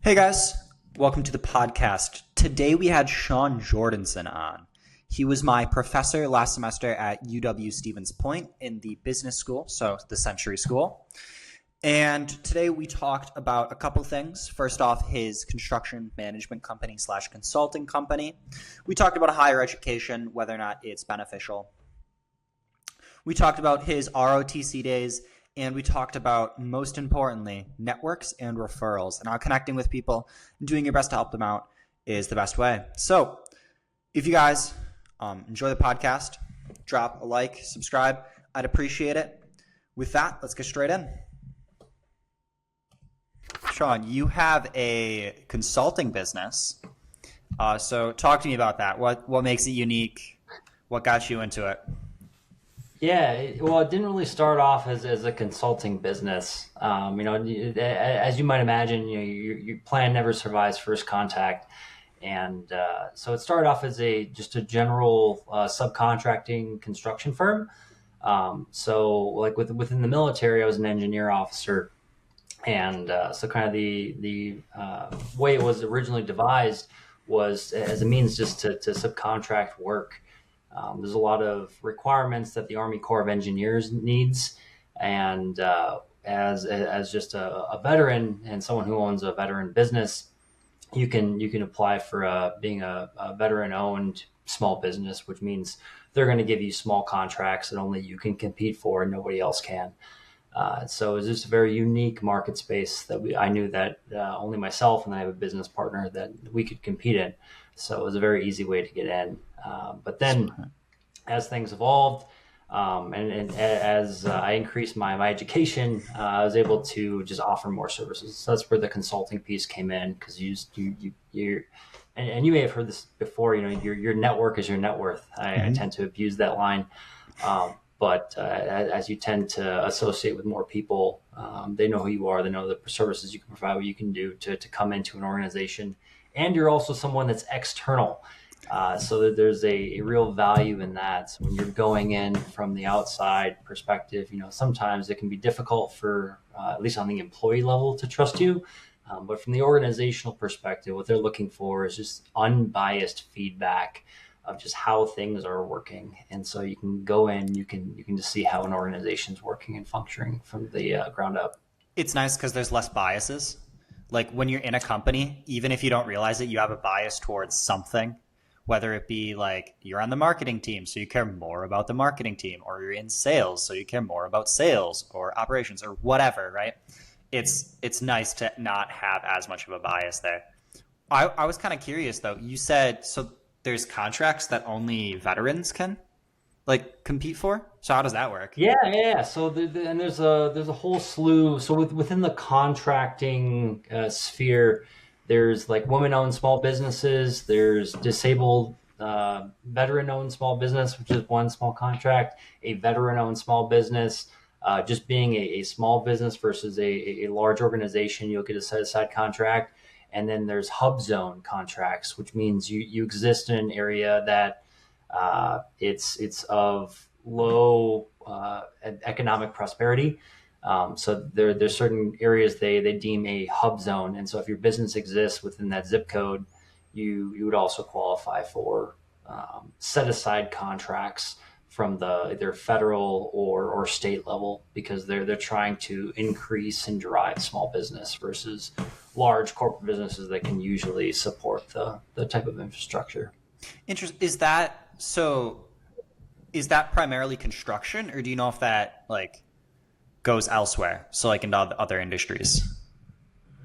Hey guys, welcome to the podcast. Today we had Sean Jordanson on. He was my professor last semester at UW Stevens Point in the business school, so the Century School. And today we talked about a couple things. First off, his construction management company / consulting company. We talked about higher education, whether or not it's beneficial. We talked about his ROTC days, and we talked about, most importantly, networks and referrals, and how connecting with people and doing your best to help them out is the best way. So if you guys enjoy the podcast, drop a like, subscribe. I'd appreciate it. With that, let's get straight in. Sean, you have a consulting business. So talk to me about that. What makes it unique? What got you into it? Yeah, well, it didn't really start off as a consulting business. As you might imagine, your plan never survives first contact, and so it started off as just a general subcontracting construction firm. So, like within the military, I was an engineer officer, and so kind of the way it was originally devised was as a means just to subcontract work. There's a lot of requirements that the Army Corps of Engineers needs, and as just a veteran and someone who owns a veteran business, you can apply for being a veteran-owned small business, which means they're going to give you small contracts that only you can compete for and nobody else can. So it's just a very unique market space that I knew that only myself and I have a business partner that we could compete in. So it was a very easy way to get in. But then as things evolved, and as I increased my education, I was able to just offer more services. So that's where the consulting piece came in, because you and you may have heard this before. Your network is your net worth. I tend to abuse that line, but as you tend to associate with more people, they know who you are. They know the services you can provide, what you can do to come into an organization, and you're also someone that's external. So that there's a real value in that. So when you're going in from the outside perspective, sometimes it can be difficult for, at least on the employee level, to trust you. But from the organizational perspective, what they're looking for is just unbiased feedback of just how things are working. And so you can go in, you can just see how an organization's working and functioning from the ground up. It's nice because there's less biases. Like when you're in a company, even if you don't realize it, you have a bias towards something, whether it be like you're on the marketing team, so you care more about the marketing team, or you're in sales, so you care more about sales or operations or whatever, right? It's nice to not have as much of a bias there. I was kind of curious though. You said so there's contracts that only veterans can like compete for. So how does that work? Yeah. So and there's a whole slew. So within the contracting sphere, there's like women-owned small businesses. There's disabled veteran-owned small business, which is one small contract. A veteran-owned small business, just being a small business versus a large organization, you'll get a set-aside contract. And then there's hub zone contracts, which means you exist in an area that it's of low economic prosperity. So there's certain areas they deem a hub zone, and so if your business exists within that zip code, you would also qualify for set aside contracts from the either federal or state level, because they're trying to increase and drive small business versus large corporate businesses that can usually support the type of infrastructure. Is that so? Is that primarily construction, or do you know if that like goes elsewhere? So like into other industries.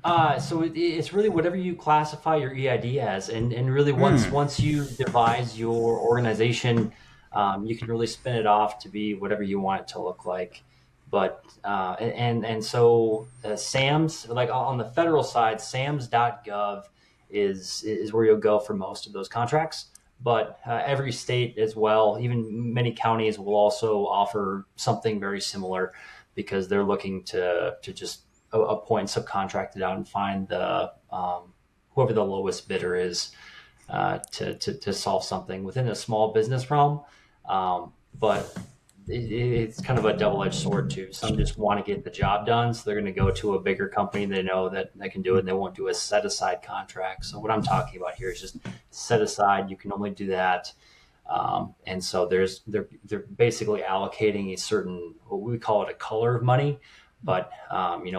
So it's really whatever you classify your EID as, and really once you devise your organization, you can really spin it off to be whatever you want it to look like. But so SAMS, like on the federal side, SAMS.gov is where you'll go for most of those contracts. But every state as well, even many counties, will also offer something very similar, because they're looking to just appoint subcontracted out and find the whoever the lowest bidder is to solve something within a small business realm. But it's kind of a double-edged sword too. Some just want to get the job done, so they're going to go to a bigger company they know that they can do it, and they won't do a set-aside contract. So what I'm talking about here is just set aside. You can only do that, and so they're basically allocating a certain, what we call it, a color of money, but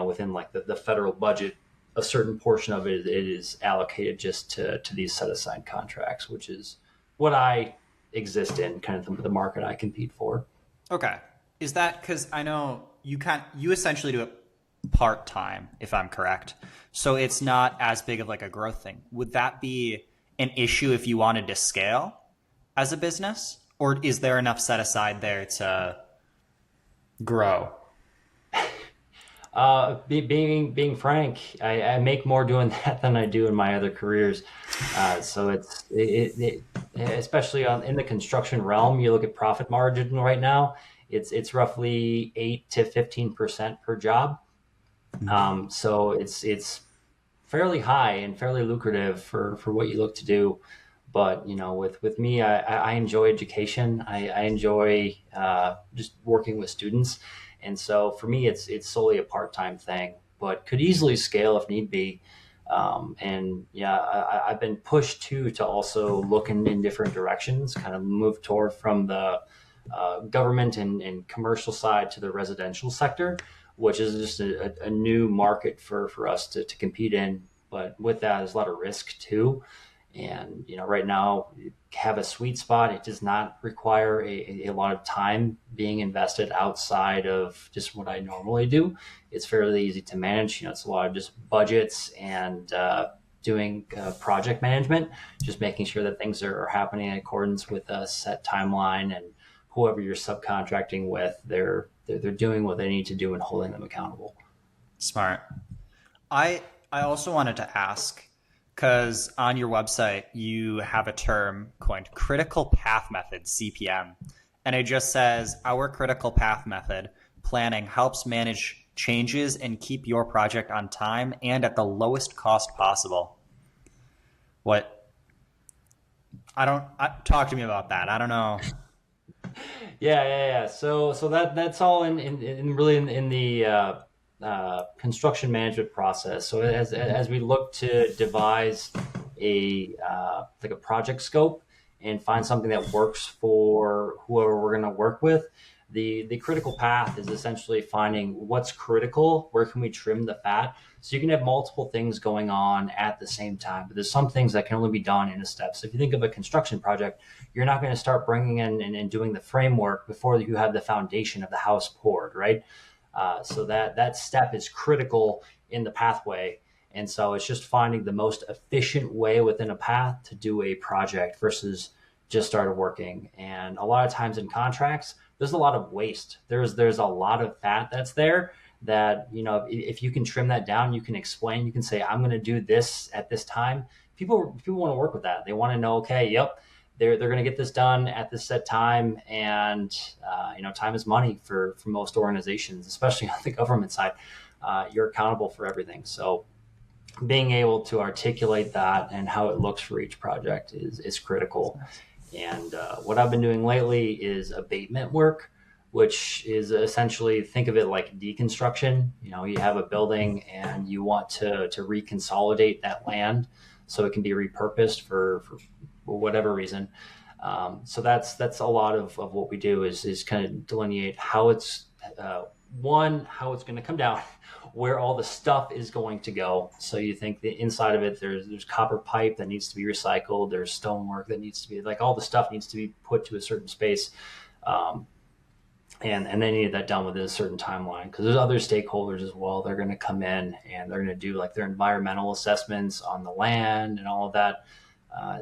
within like the federal budget, a certain portion of it is allocated just to these set-aside contracts, which is what I exist in, kind of the market I compete for. Okay. Is that because I know you essentially do it part time, if I'm correct. So it's not as big of like a growth thing. Would that be an issue if you wanted to scale as a business? Or is there enough set aside there to grow? Being frank, I make more doing that than I do in my other careers. So it especially in the construction realm, you look at profit margin right now, it's roughly 8 to 15% per job. So it's fairly high and fairly lucrative for what you look to do. But with me, I enjoy education. I enjoy just working with students, and so for me, it's solely a part-time thing, but could easily scale if need be. And yeah, I've been pushed to also look in different directions, kind of move toward from the government and commercial side to the residential sector, which is just a new market for us to compete in. But with that, there's a lot of risk too. And right now, have a sweet spot. It does not require a lot of time being invested outside of just what I normally do. It's fairly easy to manage. It's a lot of just budgets and doing project management, just making sure that things are happening in accordance with a set timeline, and whoever you're subcontracting with, they're doing what they need to do and holding them accountable. Smart. I also wanted to ask, because on your website you have a term coined critical path method, CPM, and it just says our critical path method planning helps manage changes and keep your project on time and at the lowest cost possible. What? Talk to me about that. I don't know. Yeah. So that's all in really in the construction management process. So as we look to devise like a project scope and find something that works for whoever we're going to work with, the critical path is essentially finding what's critical, where can we trim the fat. So you can have multiple things going on at the same time, but there's some things that can only be done in a step. So if you think of a construction project, you're not going to start bringing in and doing the framework before you have the foundation of the house poured, right? So that step is critical in the pathway. And so it's just finding the most efficient way within a path to do a project versus just started working. And a lot of times in contracts, there's a lot of waste. There's a lot of fat that's there that, if you can trim that down, you can explain, you can say, I'm going to do this at this time. People want to work with that. They want to know, okay, yep, they're going to get this done at this set time. And, time is money for most organizations, especially on the government side. You're accountable for everything. So being able to articulate that and how it looks for each project is critical. And what I've been doing lately is abatement work, which is essentially, think of it like deconstruction. You have a building and you want to reconsolidate that land so it can be repurposed for whatever reason. So that's a lot of what we do is kind of delineate how it's how it's going to come down, where all the stuff is going to go. So you think the inside of it, there's copper pipe that needs to be recycled. There's stonework that needs to be, like, all the stuff needs to be put to a certain space. And they need that done within a certain timeline, because there's other stakeholders as well. They're going to come in and they're going to do like their environmental assessments on the land and all of that.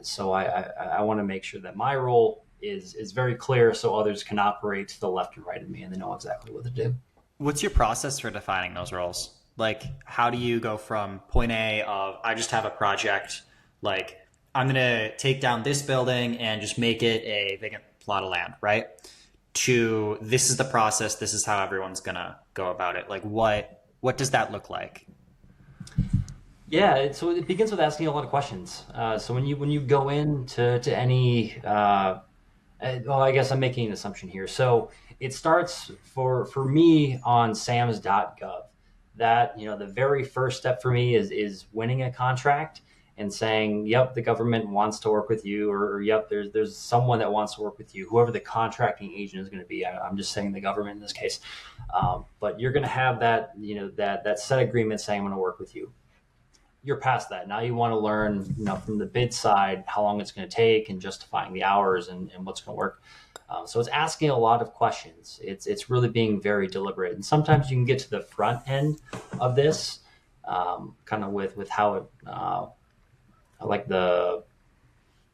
So I want to make sure that my role is very clear so others can operate to the left and right of me and they know exactly what to do. What's your process for defining those roles? Like, how do you go from point A of, I just have a project, like, I'm going to take down this building and just make it a vacant plot of land, right? To, this is the process, this is how everyone's going to go about it. Like, what does that look like? Yeah, so it begins with asking a lot of questions. So when you go into any Well, I guess I'm making an assumption here. So it starts for me on SAMS.gov. That the very first step for me is winning a contract and saying, "Yep, the government wants to work with you," or "Yep, there's someone that wants to work with you." Whoever the contracting agent is going to be, I'm just saying the government in this case. But you're going to have that that set agreement saying, "I'm going to work with you." You're past that. Now you want to learn, from the bid side, how long it's going to take and justifying the hours and what's going to work. So it's asking a lot of questions. It's really being very deliberate. And sometimes you can get to the front end of this, kind of with how it, like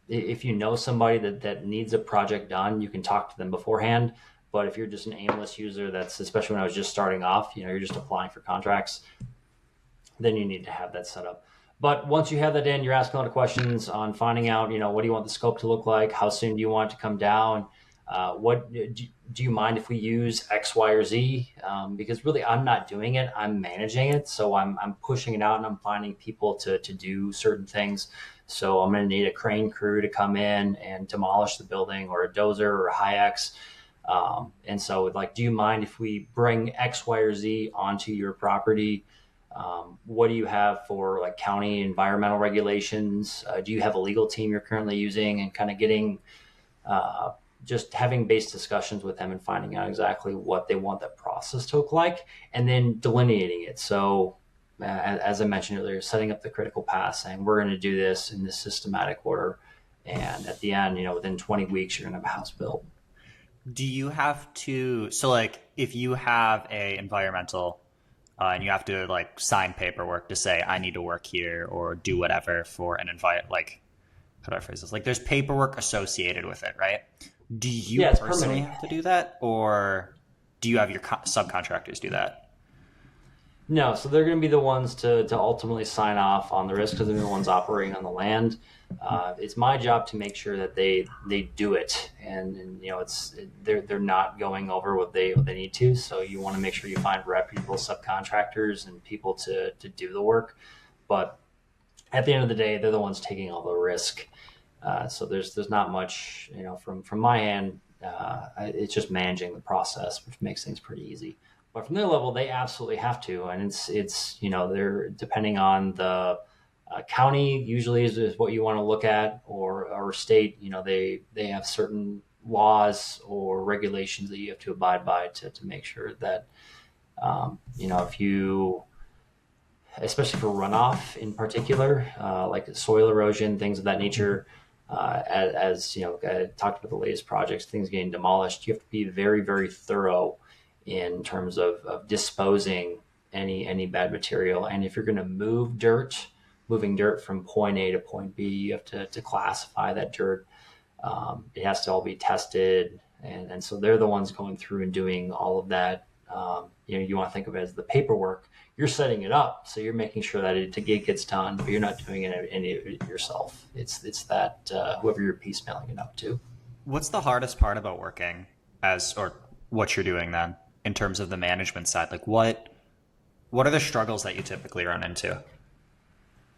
if you know somebody that needs a project done, you can talk to them beforehand. But if you're just an aimless user, that's especially when I was just starting off, you're just applying for contracts, then you need to have that set up. But once you have that in, you're asking a lot of questions on finding out, what do you want the scope to look like? How soon do you want it to come down? What do you mind if we use X, Y, or Z? Because really, I'm not doing it; I'm managing it. So I'm pushing it out, and I'm finding people to do certain things. So I'm going to need a crane crew to come in and demolish the building, or a dozer, or a Hi-Ex. And so, do you mind if we bring X, Y, or Z onto your property? What do you have for county environmental regulations? Do you have a legal team you're currently using, and kind of getting just having base discussions with them and finding out exactly what they want that process to look like, and then delineating it. So as I mentioned earlier, setting up the critical path, saying we're going to do this in this systematic order. And at the end, within 20 weeks, you're going to have a house built. Do you have to, if you have a environmental and you have to sign paperwork to say I need to work here or do whatever for an how do I phrase this? There's paperwork associated with it, right? Do you personally have to do that, or do you have your subcontractors do that? No, so they're going to be the ones to ultimately sign off on the risk because they're the ones operating on the land. It's my job to make sure that they do it, and they're not going over what they need to. So you want to make sure you find reputable subcontractors and people to do the work. But at the end of the day, they're the ones taking all the risk. So there's not much from my end. It's just managing the process, which makes things pretty easy. But from their level, they absolutely have to, and it's they're depending on the county usually is what you want to look at, or state. They have certain laws or regulations that you have to abide by to make sure that if you, especially for runoff in particular, like soil erosion, things of that nature. As I talked about the latest projects, things getting demolished, you have to be very, very thorough in terms of disposing any bad material. And if you're going to moving dirt from point A to point B, you have to classify that dirt. It has to all be tested. And so they're the ones going through and doing all of that. You want to think of it as the paperwork. You're setting it up, so you're making sure that it gets done, but you're not doing any of it yourself. It's that whoever you're piecemealing it up to. What's the hardest part about working or what you're doing then in terms of the management side? What are the struggles that you typically run into?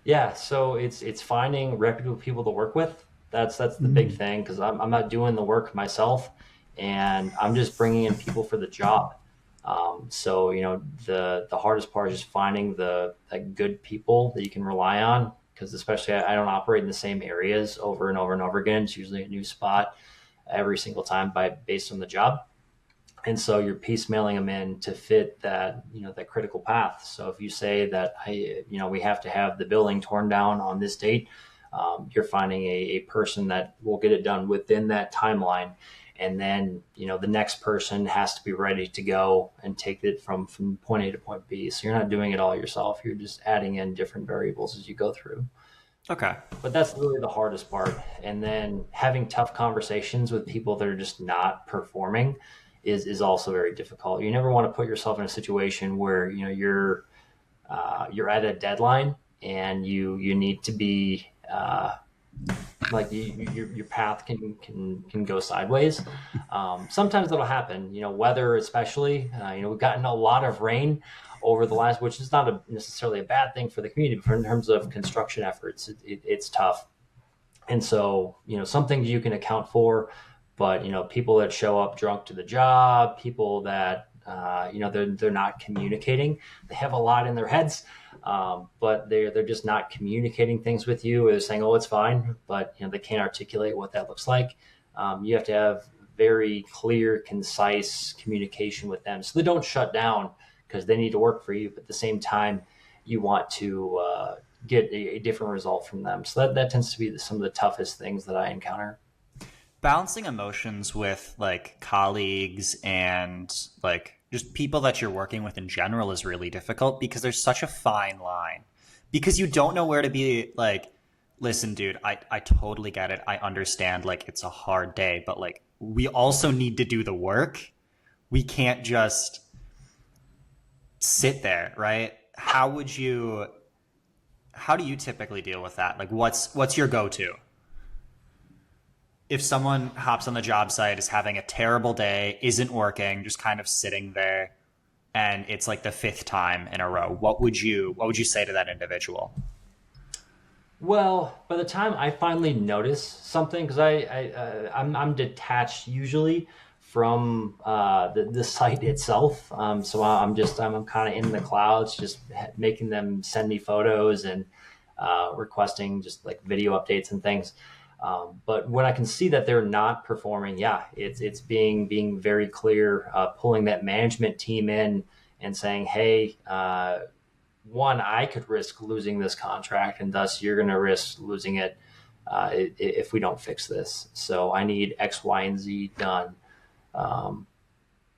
Yeah, so it's finding reputable people to work with. That's the big thing, because I'm not doing the work myself, and I'm just bringing in people for the job. So the hardest part is just finding the good people that you can rely on, because especially I don't operate in the same areas over and over and over again. It's usually a new spot every single time based on the job. And so you're piecemealing them in to fit that that critical path. So if you say that we have to have the building torn down on this date, you're finding a person that will get it done within that timeline. And then, the next person has to be ready to go and take it from point A to point B. So you're not doing it all yourself. You're just adding in different variables as you go through. Okay. But that's really the hardest part. And then having tough conversations with people that are just not performing is also very difficult. You never want to put yourself in a situation where, you're at a deadline and you need to be, your path can go sideways. Sometimes that'll happen, weather especially. We've gotten a lot of rain over the last, which is not necessarily a bad thing for the community, but in terms of construction efforts, it's tough. And so, some things you can account for, But people that show up drunk to the job, people that they're not communicating. They have a lot in their heads, but they're just not communicating things with you. Or they're saying, "Oh, it's fine," but they can't articulate what that looks like. You have to have very clear, concise communication with them, so they don't shut down because they need to work for you. But at the same time, you want to get a different result from them. So that tends to be some of the toughest things that I encounter. Balancing emotions with like colleagues and like just people that you're working with in general is really difficult because there's such a fine line. Because you don't know where to be like, listen, dude, I totally get it. I understand like it's a hard day, but like we also need to do the work. We can't just sit there, right? How do you typically deal with that? Like what's your go-to? If someone hops on the job site, is having a terrible day, isn't working, just kind of sitting there, and it's like the fifth time in a row, what would you say to that individual? Well, by the time I finally notice something, because I'm detached usually from the site itself, so I'm kind of in the clouds, just making them send me photos and requesting just like video updates and things. But when I can see that they're not performing, yeah, it's being very clear, pulling that management team in and saying, hey, one, I could risk losing this contract, and thus you're going to risk losing it if we don't fix this. So I need X, Y, and Z done. Um,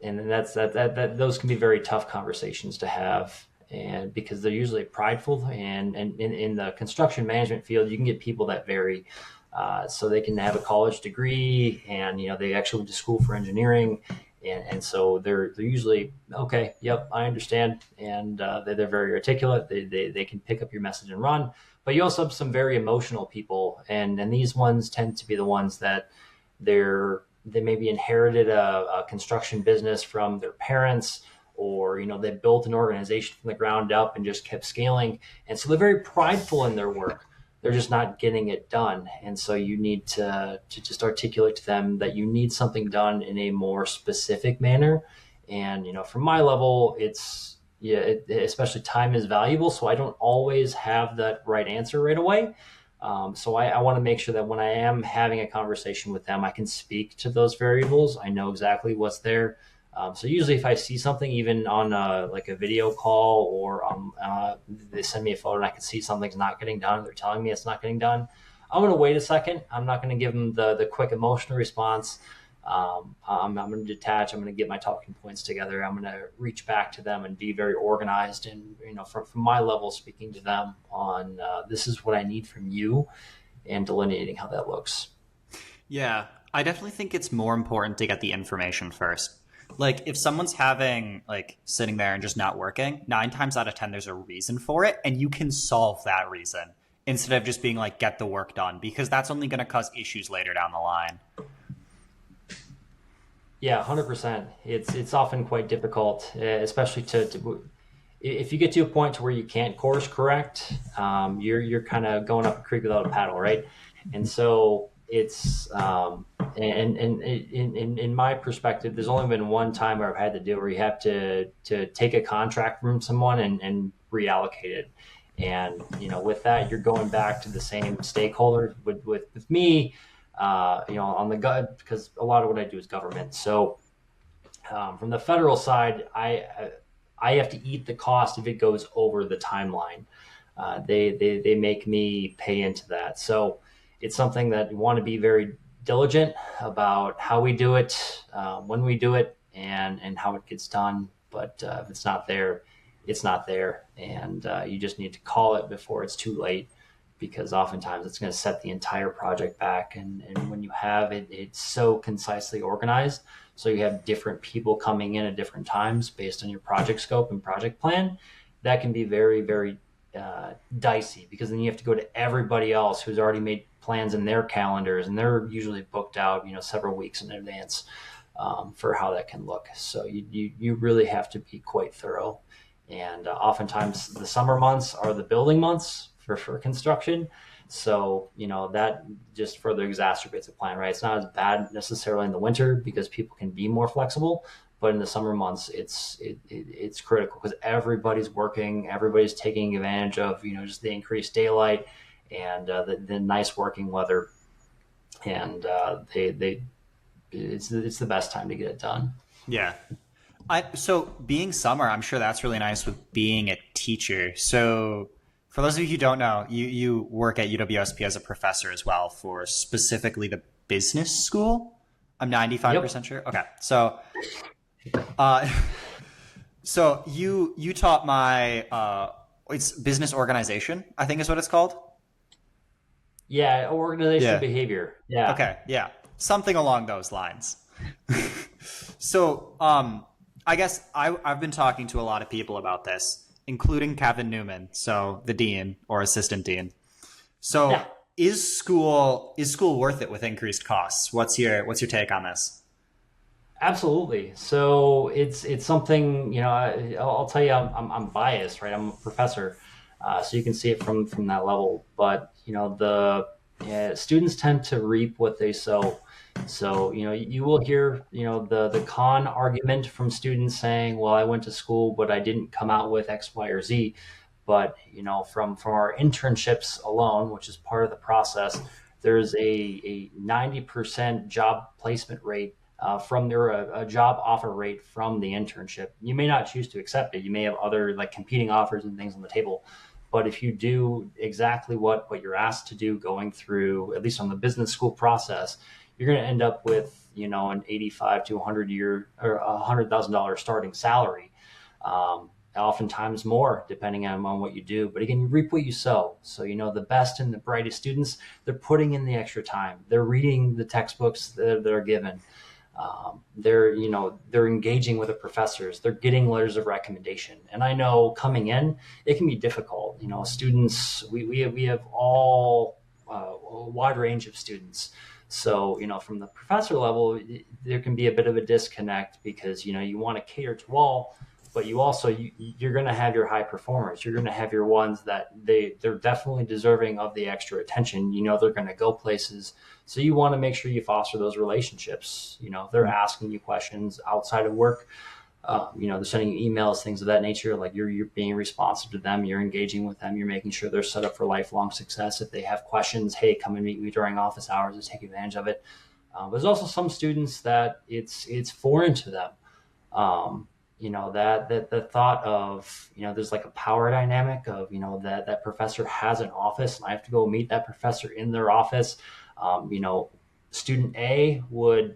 and then that those can be very tough conversations to have, and because they're usually prideful, and in the construction management field, you can get people that vary. So they can have a college degree, and they actually went to school for engineering, and so they're usually okay. Yep, I understand, and they're very articulate. They can pick up your message and run. But you also have some very emotional people, and these ones tend to be the ones that they maybe inherited a construction business from their parents, or they built an organization from the ground up and just kept scaling, and so they're very prideful in their work. They're just not getting it done, and so you need to just articulate to them that you need something done in a more specific manner. And from my level, it's yeah, especially time is valuable, so I don't always have that right answer right away. So I want to make sure that when I am having a conversation with them, I can speak to those variables. I know exactly what's there. So usually if I see something, even on like a video call, or they send me a photo and I can see something's not getting done, they're telling me it's not getting done, I'm going to wait a second. I'm not going to give them the quick emotional response. I'm going to detach. I'm going to get my talking points together. I'm going to reach back to them and be very organized. And, from my level, speaking to them on this is what I need from you, and delineating how that looks. Yeah, I definitely think it's more important to get the information first. Like if someone's having like sitting there and just not working, 9 times out of 10 there's a reason for it, and you can solve that reason instead of just being like get the work done, because that's only going to cause issues later down the line. Yeah, 100%. It's often quite difficult, especially if you get to a point to where you can't course correct. You're kind of going up a creek without a paddle, right? And so it's and in my perspective, there's only been one time where I've had to do it, where you have to take a contract from someone and reallocate it. And with that, you're going back to the same stakeholder. With me, on the gut, because a lot of what I do is government. So from the federal side, I have to eat the cost if it goes over the timeline. They make me pay into that. So it's something that we want to be very diligent about how we do it, when we do it, and how it gets done. But if it's not there, it's not there, and you just need to call it before it's too late, because oftentimes it's going to set the entire project back. And when you have it, it's so concisely organized. So you have different people coming in at different times based on your project scope and project plan. That can be very, very dicey, because then you have to go to everybody else who's already made plans in their calendars, and they're usually booked out, several weeks in advance, for how that can look. So you really have to be quite thorough. And oftentimes the summer months are the building months for construction. So, that just further exacerbates the plan, right? It's not as bad necessarily in the winter because people can be more flexible, but in the summer months, it's critical because everybody's working, everybody's taking advantage of, just the increased daylight and the nice working weather. And it's the best time to get it done. Yeah. So being summer, I'm sure that's really nice with being a teacher. So for those of you who don't know, you work at UWSP as a professor as well for specifically the business school. I'm 95% sure. Okay. Uh, so you taught my, it's business organization, I think is what it's called. Yeah, organizational Yeah. behavior. Yeah. Okay. Yeah. Something along those lines. So, I guess I've been talking to a lot of people about this, including Kevin Newman, so the dean or assistant dean. So, Yeah. is school worth it with increased costs? What's your take on this? Absolutely. So it's something, I'll tell you, I'm biased, right? I'm a professor, so you can see it from that level. But the students tend to reap what they sow. So you will hear the con argument from students saying, "Well, I went to school, but I didn't come out with X, Y, or Z." But from our internships alone, which is part of the process, there's a 90% job placement rate from their a job offer rate from the internship. You may not choose to accept it. You may have other like competing offers and things on the table. But if you do exactly what you're asked to do going through, at least on the business school process, you're going to end up with, an 85 to 100 or $100,000 starting salary. Oftentimes more depending on what you do. But again, you reap what you sow. So, the best and the brightest students, they're putting in the extra time. They're reading the textbooks that are given. They're engaging with the professors. They're getting letters of recommendation. And I know coming in, it can be difficult. Students, we have all a wide range of students. So, from the professor level, there can be a bit of a disconnect because, you want to cater to all, but you're going to have your high performers. You're going to have your ones that they're definitely deserving of the extra attention. They're going to go places. So you want to make sure you foster those relationships. They're asking you questions outside of work. They're sending you emails, things of that nature. Like you're being responsive to them. You're engaging with them. You're making sure they're set up for lifelong success. If they have questions, hey, come and meet me during office hours and take advantage of it. There's also some students that it's foreign to them. That the thought of, there's like a power dynamic of, that professor has an office and I have to go meet that professor in their office. Student A would,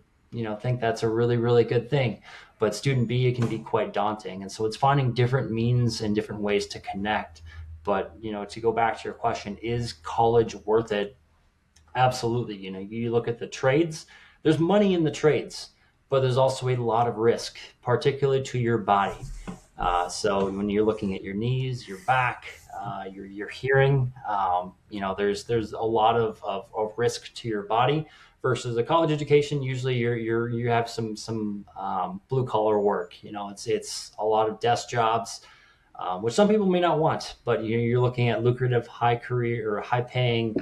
think that's a really, really good thing, but student B, it can be quite daunting. And so it's finding different means and different ways to connect. But, to go back to your question, is college worth it? Absolutely. You look at the trades, there's money in the trades, but there's also a lot of risk, particularly to your body. So when you're looking at your knees, your back, your hearing, there's a lot of risk to your body versus a college education. Usually you have some blue collar work. It's a lot of desk jobs, which some people may not want, but you're looking at lucrative, high career or high paying,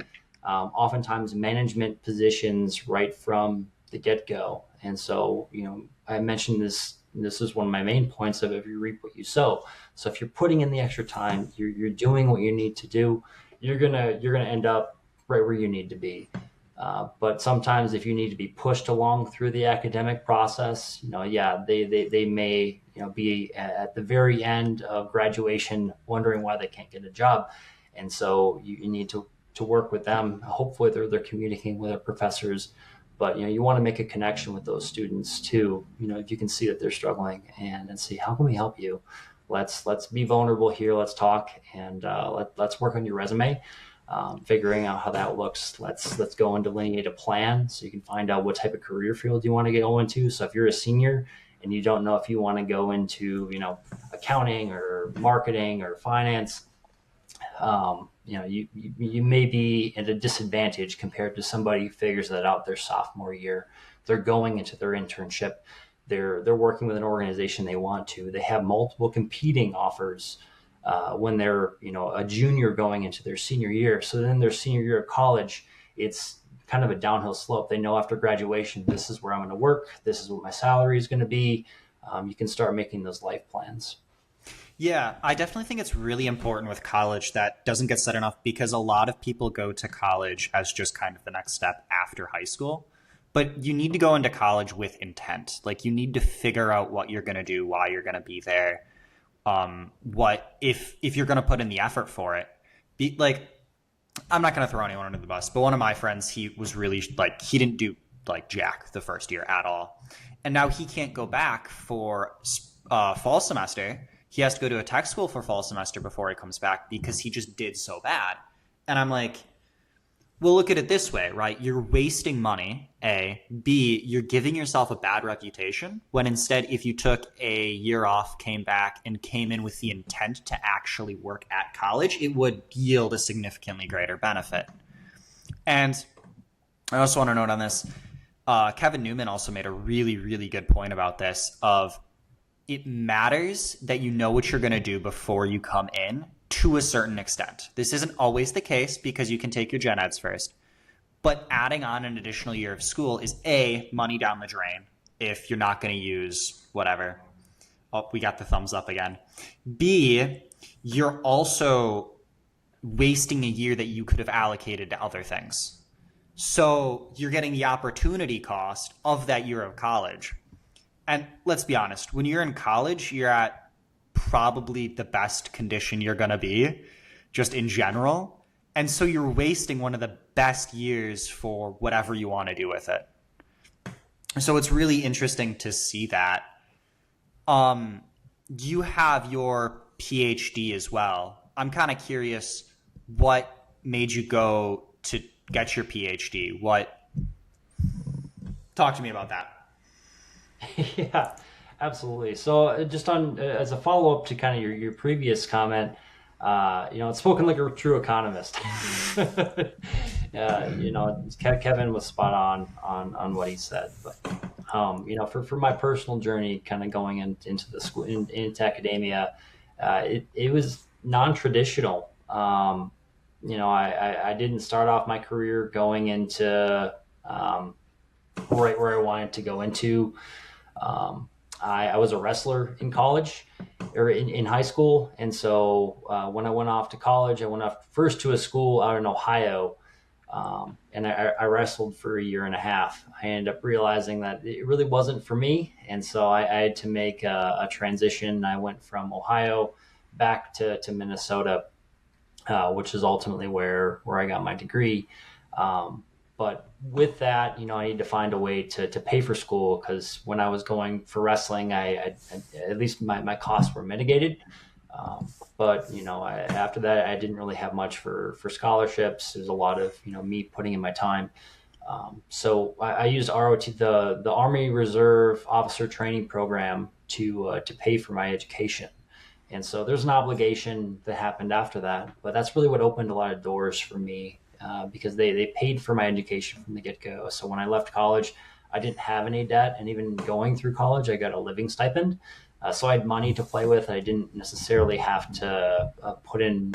oftentimes management positions right from the get go. And so, I mentioned this. This is one of my main points of if you reap what you sow. So if you're putting in the extra time, you're doing what you need to do, you're gonna end up right where you need to be. But sometimes if you need to be pushed along through the academic process, they may be at the very end of graduation wondering why they can't get a job, and so you need to work with them. Hopefully they're communicating with their professors. But you want to make a connection with those students too. If you can see that they're struggling, and see how can we help you. Let's be vulnerable here. Let's talk, and let's work on your resume, figuring out how that looks. Let's go and delineate a plan so you can find out what type of career field you want to go into. So if you're a senior and you don't know if you want to go into accounting or marketing or finance, you may be at a disadvantage compared to somebody who figures that out their sophomore year. They're going into their internship. They're working with an organization they want to. They have multiple competing offers. when they're, a junior going into their senior year. So then their senior year of college, it's kind of a downhill slope. They know after graduation, this is where I'm going to work. This is what my salary is going to be. You can start making those life plans. Yeah, I definitely think it's really important with college that doesn't get said enough because a lot of people go to college as just kind of the next step after high school. But you need to go into college with intent. Like you need to figure out what you're going to do, why you're going to be there, what if you're going to put in the effort for it. Like I'm not going to throw anyone under the bus, but one of my friends, he was really like he didn't do like jack the first year at all, and now he can't go back for fall semester. He has to go to a tech school for fall semester before he comes back because he just did so bad. And I'm like, well, look at it this way, right? You're wasting money, A. B, you're giving yourself a bad reputation when instead, if you took a year off, came back, and came in with the intent to actually work at college, it would yield a significantly greater benefit. And I also want to note on this, Kevin Newman also made a really, really good point about this of it matters that you know what you're going to do before you come in to a certain extent. This isn't always the case because you can take your gen eds first, but adding on an additional year of school is A, money down the drain if you're not going to use whatever. Oh, we got the thumbs up again. B, you're also wasting a year that you could have allocated to other things. So you're getting the opportunity cost of that year of college. And let's be honest, when you're in college, you're at probably the best condition you're going to be, just in general. And so you're wasting one of the best years for whatever you want to do with it. So it's really interesting to see that. You have your PhD as well. I'm kind of curious what made you go to get your PhD. Talk to me about that. Yeah, absolutely. So just on as a follow up to kind of your previous comment, it's spoken like a true economist. Kevin was spot on what he said. But for my personal journey, kind of going into the school into academia, it was non-traditional. I didn't start off my career going into right where I wanted to go into. I was a wrestler in college or in high school. And so when I went off to college, I went off first to a school out in Ohio. And I wrestled for a year and a half. I ended up realizing that it really wasn't for me. And so I had to make a transition. I went from Ohio back to Minnesota, which is ultimately where I got my degree. But with that, I need to find a way to pay for school because when I was going for wrestling, I at least my costs were mitigated. But after that, I didn't really have much for scholarships. There's a lot of me putting in my time. So I used ROT, the Army Reserve Officer Training Program, to pay for my education. And so there's an obligation that happened after that, but that's really what opened a lot of doors for me. Because they paid for my education from the get-go. So when I left college, I didn't have any debt. And even going through college, I got a living stipend. So I had money to play with. I didn't necessarily have to put in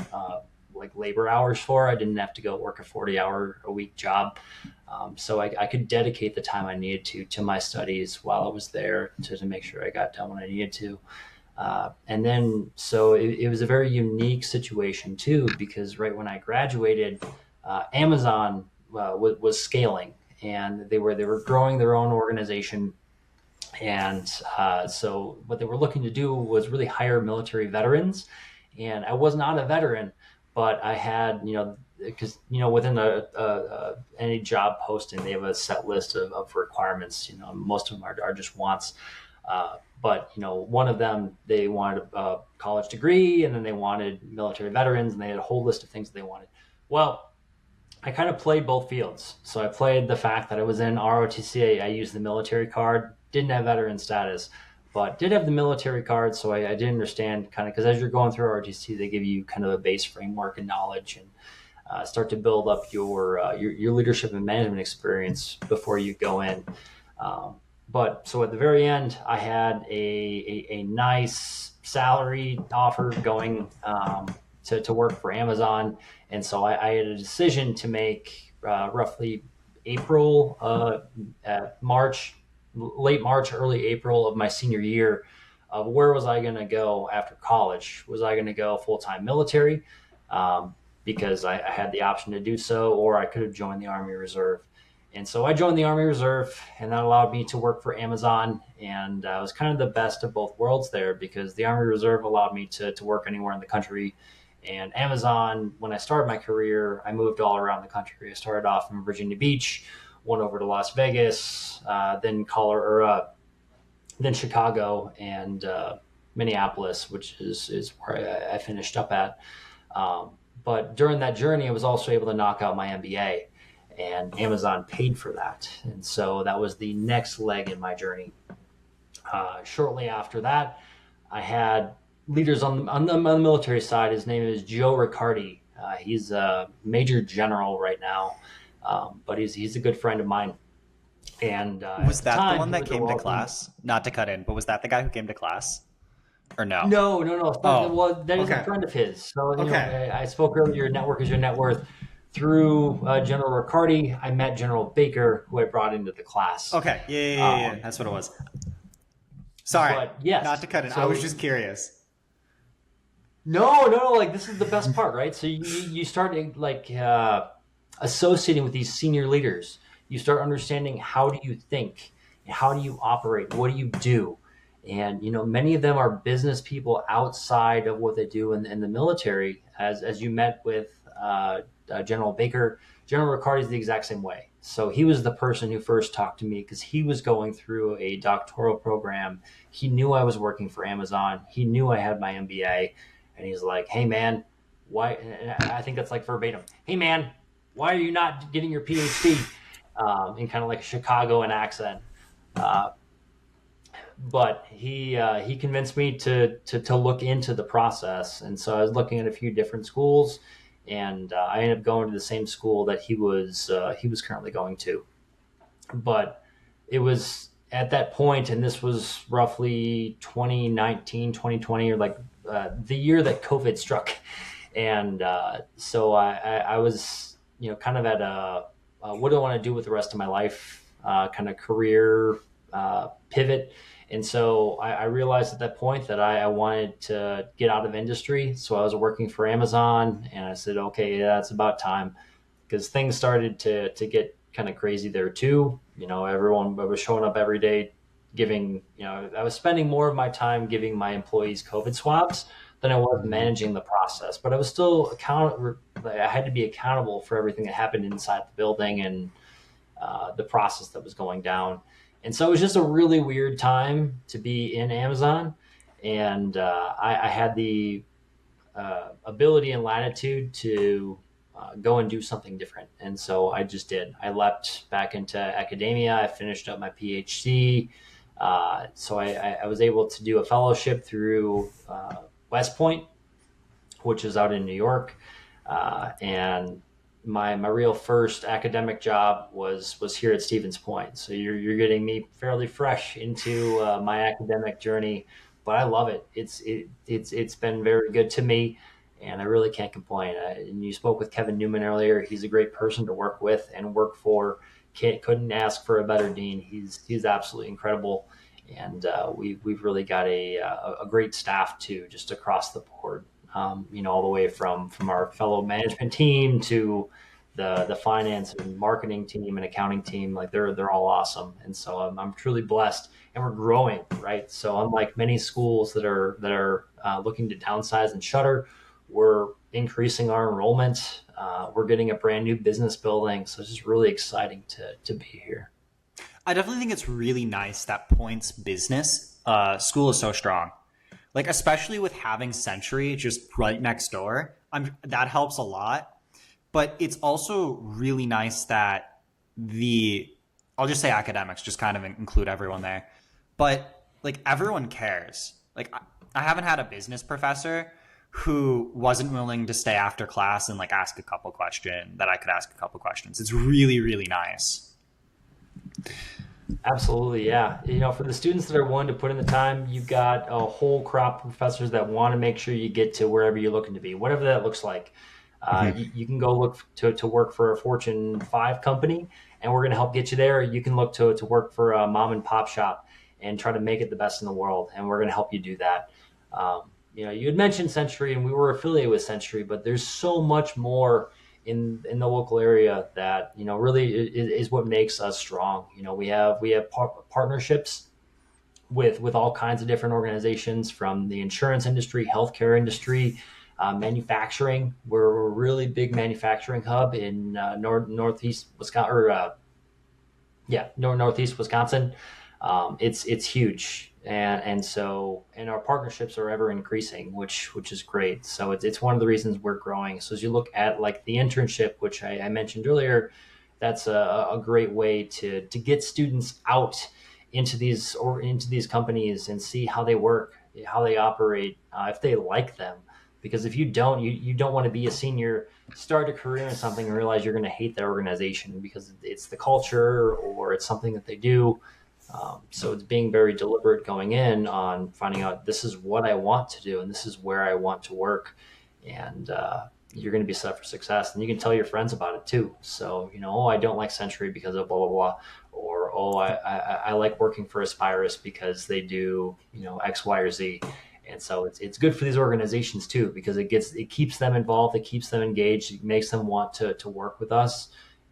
like labor hours for. I didn't have to go work a 40-hour-a-week job. So I could dedicate the time I needed to my studies while I was there to make sure I got done when I needed to. And then, so it was a very unique situation too, because right when I graduated, Amazon was scaling, and they were growing their own organization, and so what they were looking to do was really hire military veterans. And I was not a veteran, but I had because within any job posting they have a set list of requirements. Most of them are just wants. But one of them, they wanted a college degree, and then they wanted military veterans, and they had a whole list of things that they wanted. Well, I kind of played both fields. So I played the fact that I was in ROTC. I used the military card, didn't have veteran status, but did have the military card. So I did understand kind of, because as you're going through ROTC, they give you kind of a base framework and knowledge, and start to build up your leadership and management experience before you go in. But so at the very end, I had a nice salary offer going to work for Amazon. And so I had a decision to make roughly April, March, late March, early April of my senior year of where was I going to go after college? Was I going to go full-time military? Because I had the option to do so, or I could have joined the Army Reserve. And so I joined the Army Reserve, and that allowed me to work for Amazon. And it was kind of the best of both worlds there because the Army Reserve allowed me to work anywhere in the country. And Amazon, when I started my career, I moved all around the country. I started off in Virginia Beach, went over to Las Vegas, then Chicago, and Minneapolis, which is where I finished up at. But during that journey, I was also able to knock out my MBA, and Amazon paid for that. And so that was the next leg in my journey. Shortly after that, I had leaders on the military side. His name is Joe Riccardi. He's a major general right now, but he's a good friend of mine. And Was that the one that came to class? Not to cut in, but was that the guy who came to class? Or no? No. Oh, Well, that is okay. a friend of his. So, Okay. I spoke earlier, your network is your net worth. Through General Riccardi, I met General Baker, who I brought into the class. Okay. Yeah. That's what it was. Sorry. But yes, Not to cut in. I so was just curious. no. Like this is the best part, right? So you start associating with these senior leaders. You start understanding how do you think, how do you operate, what do you do, and many of them are business people outside of what they do in the military. As you met with General Baker, General Riccardi is the exact same way. So he was the person who first talked to me because he was going through a doctoral program. He knew I was working for Amazon. He knew I had my MBA, and he's like, "Hey man, why?" And I think that's like verbatim. "Hey man, why are you not getting your PhD?" In kind of like a Chicagoan accent. Uh, but he convinced me to look into the process, and so I was looking at a few different schools, and I ended up going to the same school that he was currently going to. But it was at that point, and this was roughly 2019, 2020, or like the year that COVID struck, and so I was kind of at a what do I want to do with the rest of my life kind of career pivot. And so I realized at that point that I wanted to get out of industry. So I was working for Amazon, and I said, okay, yeah, it's about time, because things started to get kind of crazy there too. Everyone was showing up every day giving, I was spending more of my time giving my employees COVID swabs than I was managing the process. But I was still I had to be accountable for everything that happened inside the building and the process that was going down. And so it was just a really weird time to be in Amazon. And I had the ability and latitude to go and do something different. And so I just did. I leapt back into academia. I finished up my PhD. So I was able to do a fellowship through West Point, which is out in New York. And my real first academic job was here at Stevens Point. So you're getting me fairly fresh into my academic journey, but I love it. It's been very good to me, and I really can't complain. And you spoke with Kevin Newman earlier. He's a great person to work with and work for. Couldn't ask for a better dean. He's absolutely incredible, and we've really got a great staff too, just across the board. All the way from our fellow management team to the finance and marketing team and accounting team. Like they're all awesome, and so I'm truly blessed, and we're growing, right? So unlike many schools that are looking to downsize and shutter, we're increasing our enrollment. We're getting a brand new business building, so it's just really exciting to be here. I definitely think it's really nice that Point's business school is so strong. Like, especially with having Century just right next door, that helps a lot. But it's also really nice that I'll just say academics, just kind of include everyone there. But like everyone cares. Like I haven't had a business professor who wasn't willing to stay after class and like ask a couple questions that I could ask a couple questions. It's really, really nice. Absolutely, yeah. For the students that are willing to put in the time, you've got a whole crop of professors that want to make sure you get to wherever you're looking to be, whatever that looks like. Mhm. You can go look to work for a Fortune 5 company, and we're going to help get you there. You can look to work for a mom and pop shop and try to make it the best in the world, and we're going to help you do that. You had mentioned Century, and we were affiliated with Century, but there's so much more in the local area that really is what makes us strong. We have partnerships with all kinds of different organizations, from the insurance industry, healthcare industry, manufacturing. We're a really big manufacturing hub in northeast Wisconsin, or northeast Wisconsin. It's huge, and our partnerships are ever increasing, which is great. So it's one of the reasons we're growing. So as you look at like the internship, which I mentioned earlier, that's a great way to get students out into these companies and see how they work, how they operate, if they like them. Because if you don't, you don't want to be a senior, start a career in something, and realize you're going to hate that organization because it's the culture or it's something that they do. So it's being very deliberate going in on finding out, this is what I want to do and this is where I want to work, and you're going to be set for success. And you can tell your friends about it too. So oh, I don't like Century because of blah blah blah, or oh, I like working for Aspirus because they do X, Y, or Z. And so it's good for these organizations too, because it keeps them involved, it keeps them engaged, it makes them want to work with us.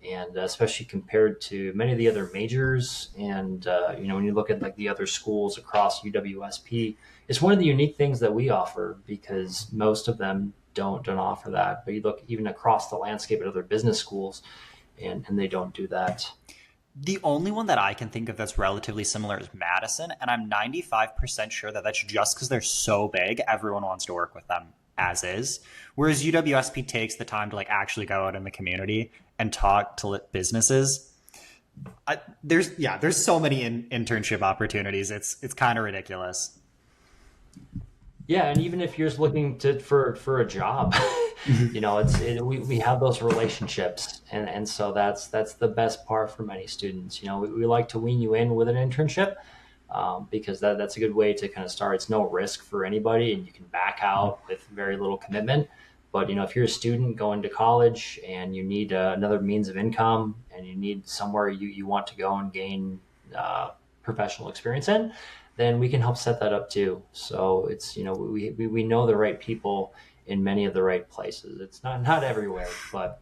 And especially compared to many of the other majors, and when you look at like the other schools across UWSP, it's one of the unique things that we offer, because most of them don't offer that. But you look even across the landscape at other business schools, and they don't do that. The only one that I can think of that's relatively similar is Madison, and I'm 95% sure that that's just because they're so big, everyone wants to work with them as is. Whereas UWSP takes the time to like actually go out in the community and talk to businesses. There's so many internship opportunities. It's kind of ridiculous. Yeah, and even if you're just looking for a job, we have those relationships, and so that's the best part for many students. We like to wean you in with an internship, because that's a good way to kind of start. It's no risk for anybody, and you can back out with very little commitment. But if you're a student going to college and you need another means of income, and you need somewhere you want to go and gain professional experience in, then we can help set that up too. So it's we know the right people in many of the right places. It's not everywhere, but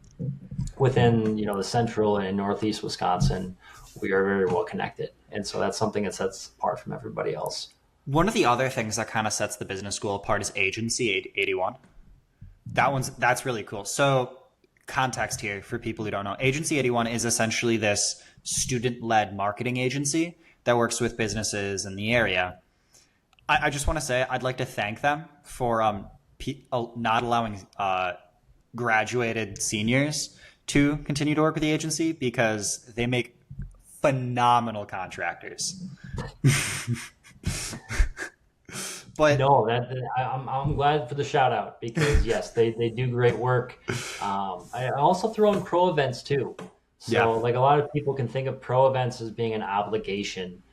within the central and northeast Wisconsin, we are very well connected, and so that's something that sets us apart from everybody else. One of the other things that kind of sets the business school apart is Agency 81. That's really cool. So context here for people who don't know. Agency 81 is essentially this student-led marketing agency that works with businesses in the area. I just want to say I'd like to thank them for not allowing graduated seniors to continue to work with the agency, because they make phenomenal contractors. But No, I'm glad for the shout out, because yes, they do great work. I also throw in pro events too. yeah, So like a lot of people can think of pro events as being an obligation,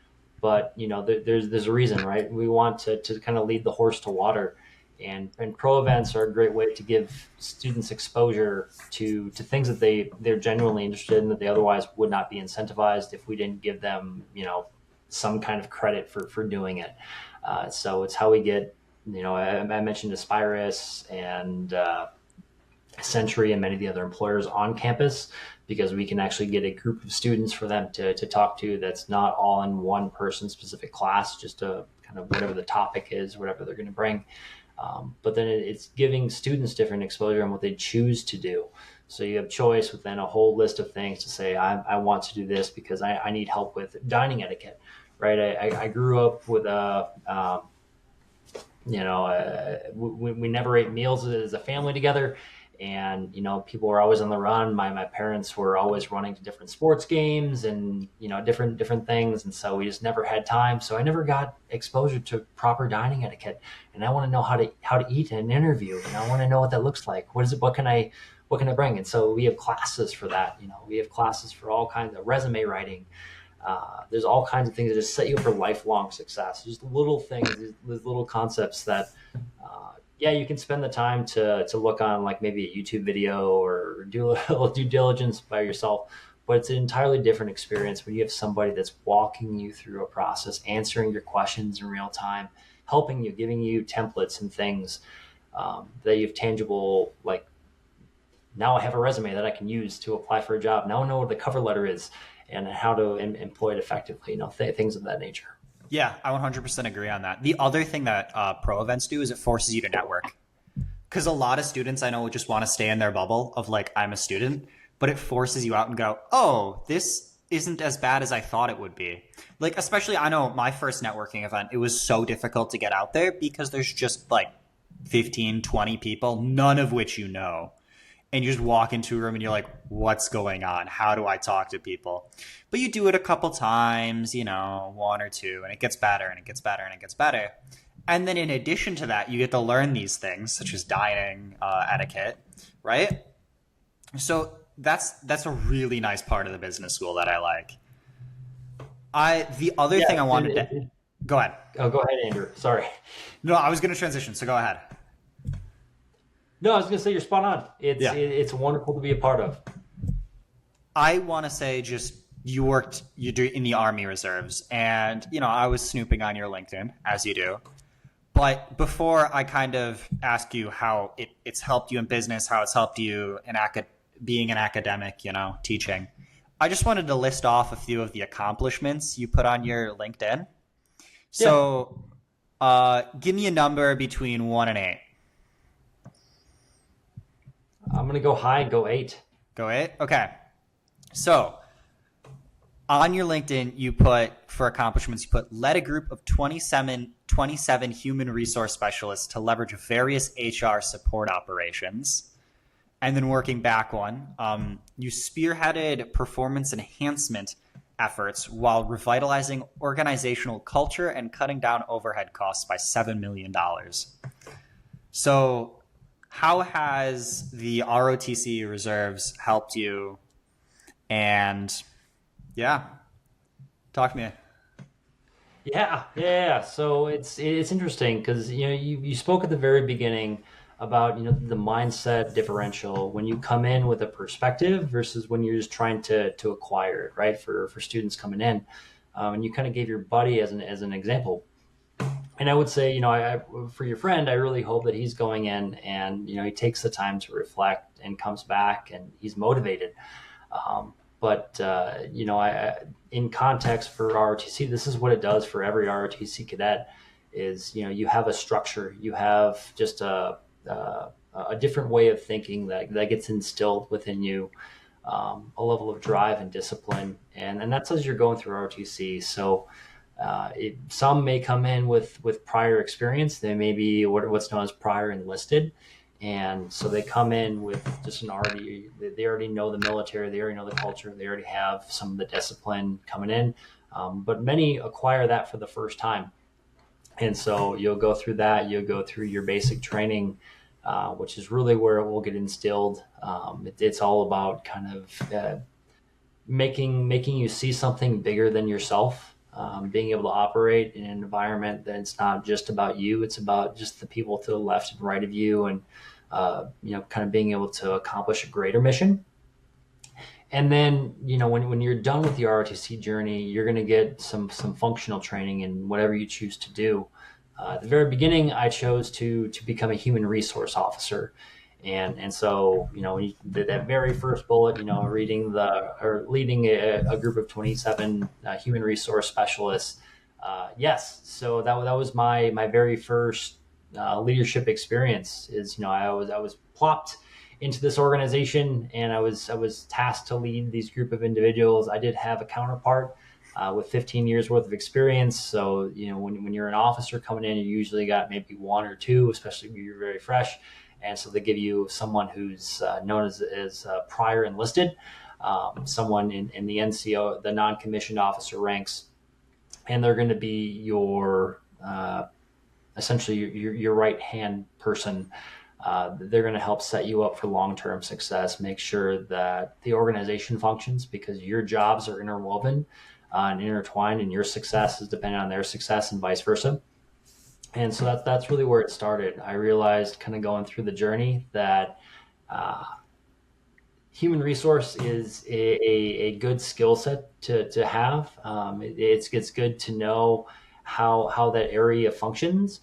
but there's a reason, right? We want to kind of lead the horse to water, and pro events are a great way to give students exposure to things that they're genuinely interested in, that they otherwise would not be incentivized if we didn't give them some kind of credit for doing it. So it's how we get, I mentioned Aspirus and Century and many of the other employers on campus, because we can actually get a group of students for them to talk to, that's not all in one person specific class, just a kind of whatever the topic is, whatever they're going to bring. But then it's giving students different exposure on what they choose to do. So you have choice within a whole list of things to say, I want to do this because I need help with dining etiquette, right? I grew up with we never ate meals as a family together. And, people were always on the run. My parents were always running to different sports games and, different things. And so we just never had time. So I never got exposure to proper dining etiquette. And I want to know how to eat in an interview. And I want to know what that looks like. What can I bring? And so we have classes for that. We have classes for all kinds of resume writing, There's all kinds of things that just set you up for lifelong success. Just little things, these little concepts that, yeah, you can spend the time to look on like maybe a YouTube video or do a little due diligence by yourself. But it's an entirely different experience when you have somebody that's walking you through a process, answering your questions in real time, helping you, giving you templates and things that you have tangible, like now I have a resume that I can use to apply for a job. Now I know what the cover letter is and how to employ it effectively, things of that nature. Yeah, I 100% agree on that. The other thing that pro events do is it forces you to network. Because a lot of students I know just want to stay in their bubble of like, I'm a student, but it forces you out and go, oh, this isn't as bad as I thought it would be. Like, especially I know my first networking event, it was so difficult to get out there because there's just like 15, 20 people, none of which you know. And you just walk into a room and you're like, what's going on? How do I talk to people? But you do it a couple times, one or two, and it gets better and it gets better and it gets better. And then in addition to that, you get to learn these things such as dining etiquette, right? So that's a really nice part of the business school that I like. The other thing I wanted to... Go ahead. Oh, go ahead, Andrew. Sorry. No, I was going to transition, so go ahead. No, I was going to say you're spot on. It's wonderful to be a part of. I want to say just you do in the Army Reserves, and I was snooping on your LinkedIn as you do. But before I kind of ask you how it's helped you in business, how it's helped you in being an academic, teaching, I just wanted to list off a few of the accomplishments you put on your LinkedIn. So, give me a number between 1 and 8. I'm going to go high and go 8. Go 8? Okay. So on your LinkedIn, you put, for accomplishments, you put led a group of 27 human resource specialists to leverage various HR support operations. And then working back one, you spearheaded performance enhancement efforts while revitalizing organizational culture and cutting down overhead costs by $7 million. So how has the ROTC reserves helped you? And talk to me. Yeah. So it's interesting because you spoke at the very beginning about the mindset differential when you come in with a perspective versus when you're just trying to acquire it, right? For students coming in, and you kind of gave your buddy as an example. And I would say, for your friend, I really hope that he's going in and, he takes the time to reflect and comes back and he's motivated. But in context for ROTC, this is what it does for every ROTC cadet is, you have a structure, you have just a different way of thinking that gets instilled within you, a level of drive and discipline. And that's as you're going through ROTC. So, some may come in with prior experience. They may be what's known as prior enlisted. And so they come in with just they already know the military, they already know the culture, they already have some of the discipline coming in. But many acquire that for the first time. And so you'll go through that, you'll go through your basic training, which is really where it will get instilled. It's all about kind of making you see something bigger than yourself. Being able to operate in an environment that's not just about you, it's about just the people to the left and right of you, and kind of being able to accomplish a greater mission. And then when you're done with the ROTC journey, you're going to get some functional training in whatever you choose to do. At the very beginning, I chose to become a human resource officer. And so, that very first bullet, leading a group of 27 human resource specialists. Yes. So that was my very first leadership experience is, I was plopped into this organization and I was tasked to lead these group of individuals. I did have a counterpart with 15 years worth of experience. So, when you're an officer coming in, you usually got maybe one or two, especially when you're very fresh. And so they give you someone who's known as prior enlisted, someone in the NCO, the non-commissioned officer ranks, and they're going to be your essentially your right-hand person. They're going to help set you up for long-term success, make sure that the organization functions because your jobs are interwoven. and intertwined, and your success is dependent on their success and vice versa. And so that's really where it started. I realized kind of going through the journey that uh, human resource is a good skill set to have. It's good to know how that area functions,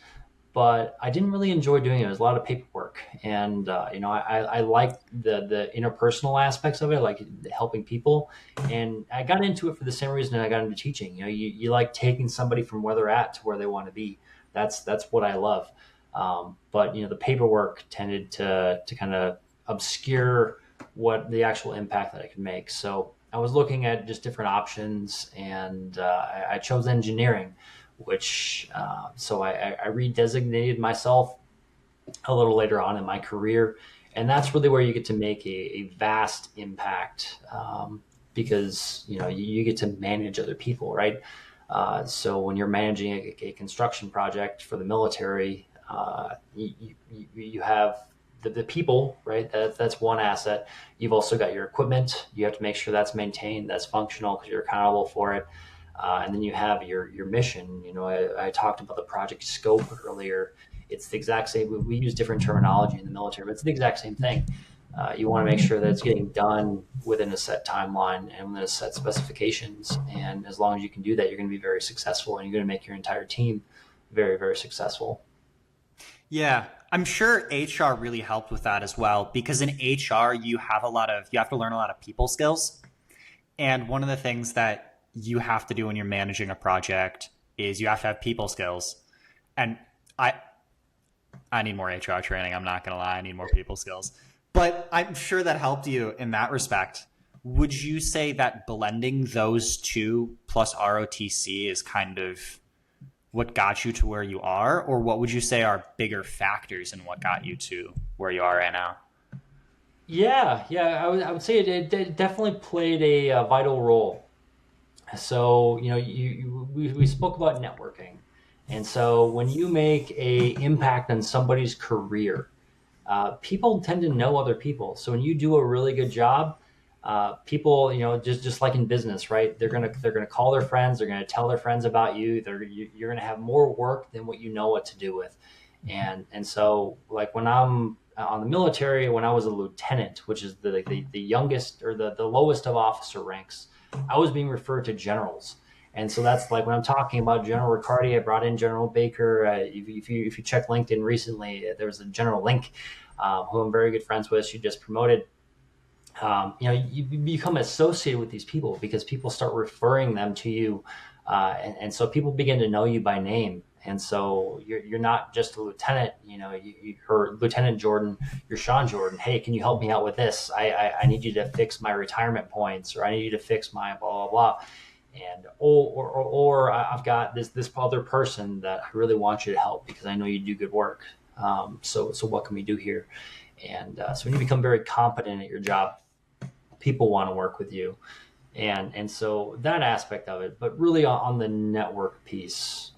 but I didn't really enjoy doing it. It was a lot of paperwork, and I like the interpersonal aspects of it, like helping people, and I got into it for the same reason I got into teaching. You like taking somebody from where they're at to where they want to be. That's what I love. But the paperwork tended to kind of obscure what the actual impact that I could make. So I was looking at just different options, and I chose engineering, which so I redesignated myself a little later on in my career, and that's really where you get to make a vast impact, because you get to manage other people, right? So when you're managing a construction project for the military, you have the people, right? That's one asset. You've also got your equipment. You have to make sure that's maintained, that's functional, because you're accountable for it. And then you have your mission. I talked about the project scope earlier. It's the exact same. We use different terminology in the military, but it's the exact same thing. You want to make sure that it's getting done within a set timeline and within a set specifications. And as long as you can do that, you're going to be very successful, and you're going to make your entire team very, very successful. Yeah, I'm sure HR really helped with that as well, because in HR you have to learn a lot of people skills. And one of the things that you have to do when you're managing a project is you have to have people skills. And I need more HR training. I'm not going to lie. I need more people skills. But I'm sure that helped you in that respect. Would you say that blending those two plus ROTC is kind of what got you to where you are? Or what would you say are bigger factors in what got you to where you are right now? Yeah, I would say it definitely played a vital role. So we spoke about networking, and so when you make a impact on somebody's career, people tend to know other people. So when you do a really good job, people, just like in business, right? They're gonna call their friends. They're gonna tell their friends about you. You're gonna have more work than what you know what to do with. And so, like, when I'm on the military, when I was a lieutenant, which is the youngest, or the lowest of officer ranks, I was being referred to generals. And so that's like when I'm talking about General Riccardi. I brought in General Baker. If you check LinkedIn recently, there was a General Link, who I'm very good friends with. She just promoted. You become associated with these people because people start referring them to you, and so people begin to know you by name. And so you're not just a lieutenant. You're Lieutenant Jordan. You're Sean Jordan. Hey, can you help me out with this? I need you to fix my retirement points, or I need you to fix my blah blah blah. And or I've got this other person that I really want you to help because I know you do good work. So what can we do here? And so when you become very competent at your job, people want to work with you. And so that aspect of it, but really on the network piece,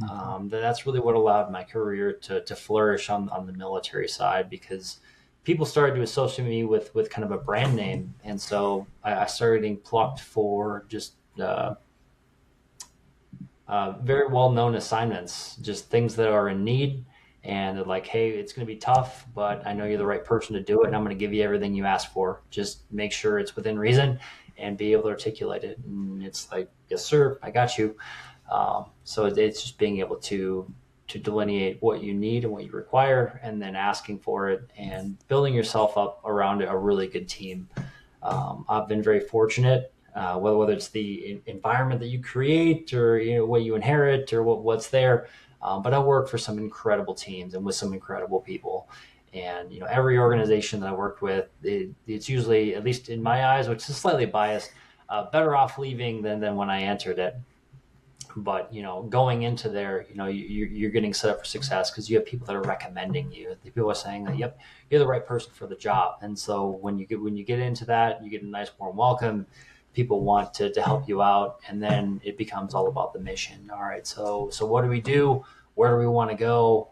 that's really what allowed my career to flourish on the military side, because people started to associate me with kind of a brand name. And so I started getting plucked for just very well-known assignments, just things that are in need. And they're like, hey, it's going to be tough, but I know you're the right person to do it, and I'm going to give you everything you ask for. Just make sure it's within reason and be able to articulate it. And it's like, yes, sir, I got you. So it's just being able to delineate what you need and what you require, and then asking for it and building yourself up around a really good team. I've been very fortunate, whether it's the environment that you create, or what you inherit, or what's there. But I work for some incredible teams and with some incredible people. And every organization that I worked with, it's usually, at least in my eyes, which is slightly biased, better off leaving than when I entered it. But going into there, you're getting set up for success because you have people that are recommending you. The people are saying that, yep, you're the right person for the job. And so when you get into that, you get a nice warm welcome. People want to help you out, and then it becomes all about the mission. All right, so what do we do? Where do we want to go?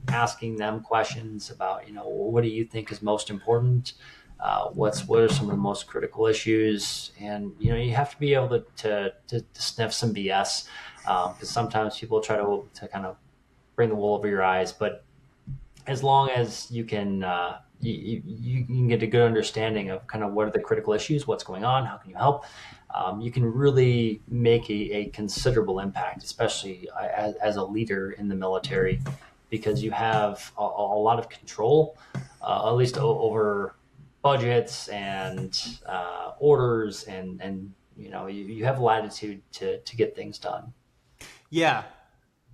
Asking them questions about, what do you think is most important? what are some of the most critical issues, and you have to be able to sniff some BS, because sometimes people try to kind of bring the wool over your eyes, but as long as you can you can get a good understanding of kind of what are the critical issues, what's going on, how can you help, you can really make a considerable impact, especially as a leader in the military, because you have a lot of control, at least over budgets and orders, and you have latitude to get things done. Yeah.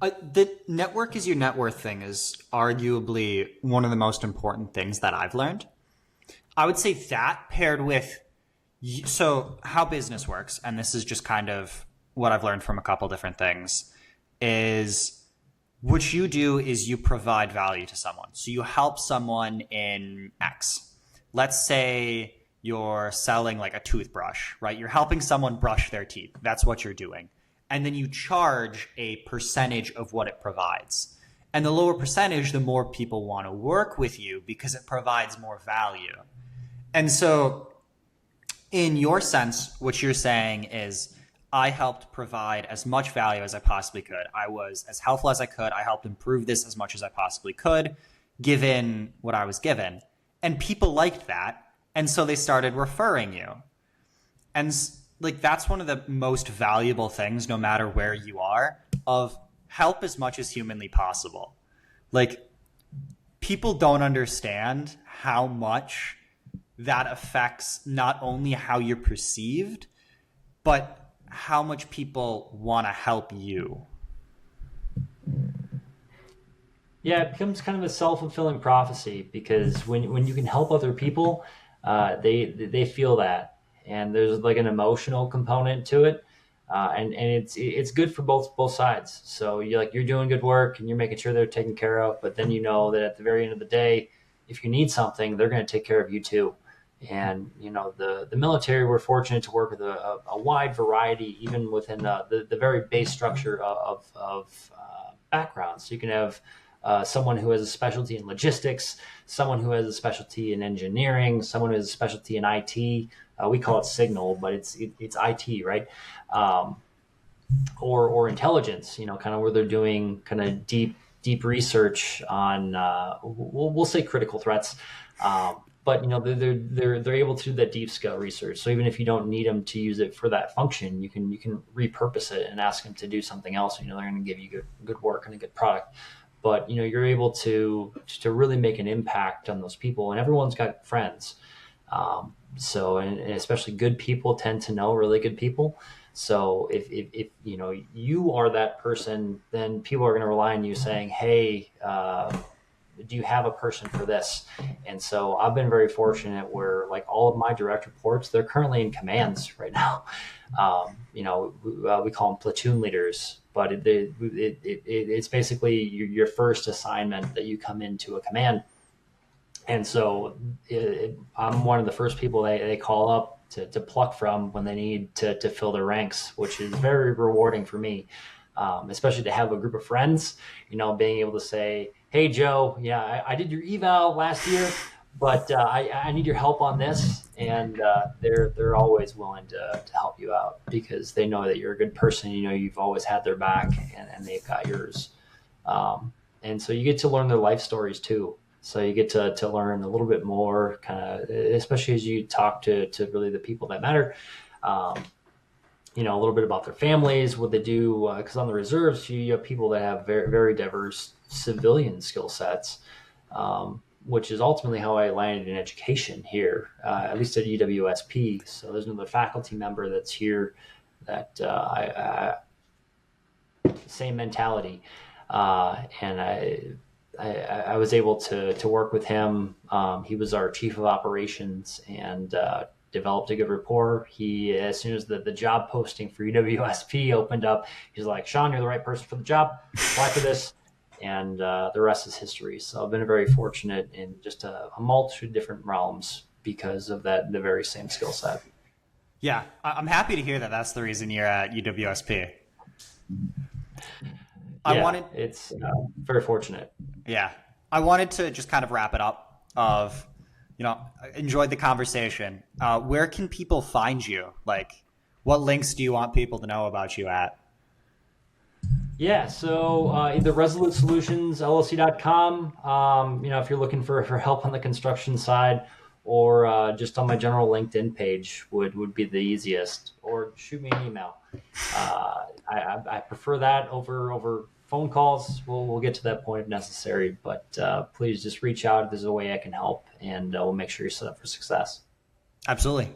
The network is your net worth thing is arguably one of the most important things that I've learned. I would say that paired with, so how business works, and this is just kind of what I've learned from a couple different things, is what you do is you provide value to someone. So you help someone in X. Let's say you're selling like a toothbrush, right? You're helping someone brush their teeth. That's what you're doing. And then you charge a percentage of what it provides. And the lower percentage, the more people want to work with you because it provides more value. And so in your sense, what you're saying is I helped provide as much value as I possibly could. I was as helpful as I could. I helped improve this as much as I possibly could, given what I was given. And people liked that. And so they started referring you. And like that's one of the most valuable things, no matter where you are, of help as much as humanly possible. Like people don't understand how much that affects not only how you're perceived, but how much people want to help you. Yeah, it becomes kind of a self-fulfilling prophecy, because when you can help other people, they feel that, and there's like an emotional component to it, and it's good for both sides. So you're doing good work and you're making sure they're taken care of, but then you know that at the very end of the day, if you need something, they're going to take care of you too. And the military, we're fortunate to work with a wide variety, even within the very base structure of backgrounds. So you can have someone who has a specialty in logistics, someone who has a specialty in engineering, someone who has a specialty in IT. We call it signal, but it's IT, right? Or intelligence, kind of where they're doing kind of deep research on we'll say critical threats. But they're able to do that deep scale research. So even if you don't need them to use it for that function, you can repurpose it and ask them to do something else. They're going to give you good work and a good product. But you're able to really make an impact on those people, and everyone's got friends. So and especially good people tend to know really good people. So if you are that person, then people are going to rely on you saying, hey, do you have a person for this? And so I've been very fortunate where like all of my direct reports, they're currently in commands right now. We call them platoon leaders, but it's basically your first assignment that you come into a command. And so I'm one of the first people they call up to pluck from when they need to fill their ranks, which is very rewarding for me, especially to have a group of friends, being able to say, hey, Joe, yeah, I did your eval last year, but I need your help on this. And they're always willing to help you out because they know that you're a good person. You've always had their back and they've got yours. And so you get to learn their life stories too. So you get to learn a little bit more, kind of, especially as you talk to really the people that matter. A little bit about their families, what they do, because on the reserves, you have people that have very, very diverse civilian skill sets, which is ultimately how I landed in education here, at least at UWSP. So there's another faculty member that's here that same mentality, and I was able to work with him. He was our chief of operations and developed a good rapport. As soon as the job posting for UWSP opened up, he's like, Sean, you're the right person for the job. Apply for this. And the rest is history. So I've been very fortunate in just a multitude of different realms because of the very same skill set. Yeah, I'm happy to hear that that's the reason you're at UWSP. It's very fortunate. Yeah. I wanted to just kind of wrap it up of enjoyed the conversation. Where can people find you? Like, what links do you want people to know about you at? Yeah, so either ResoluteSolutionsLLC.com, if you're looking for help on the construction side, or just on my general LinkedIn page would be the easiest, or shoot me an email. I prefer that over phone calls. We'll get to that point if necessary, but please just reach out if there's a way I can help, and we'll make sure you're set up for success. Absolutely.